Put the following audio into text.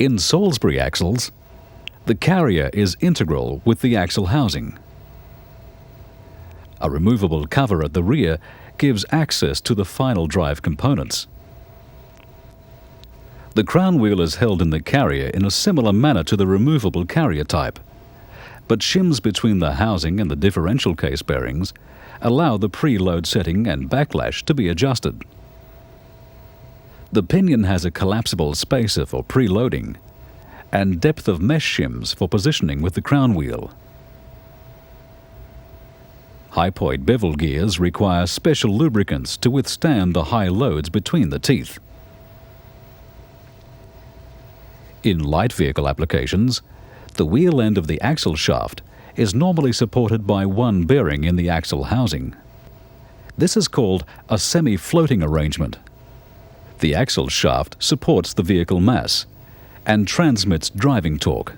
In Salisbury axles, the carrier is integral with the axle housing. A removable cover at the rear gives access to the final drive components. The crown wheel is held in the carrier in a similar manner to the removable carrier type, but shims between the housing and the differential case bearings allow the preload setting and backlash to be adjusted. The pinion has a collapsible spacer for preloading and depth of mesh shims for positioning with the crown wheel. Hypoid bevel gears require special lubricants to withstand the high loads between the teeth. In light vehicle applications, the wheel end of the axle shaft is normally supported by one bearing in the axle housing. This is called a semi-floating arrangement. The axle shaft supports the vehicle mass and transmits driving torque.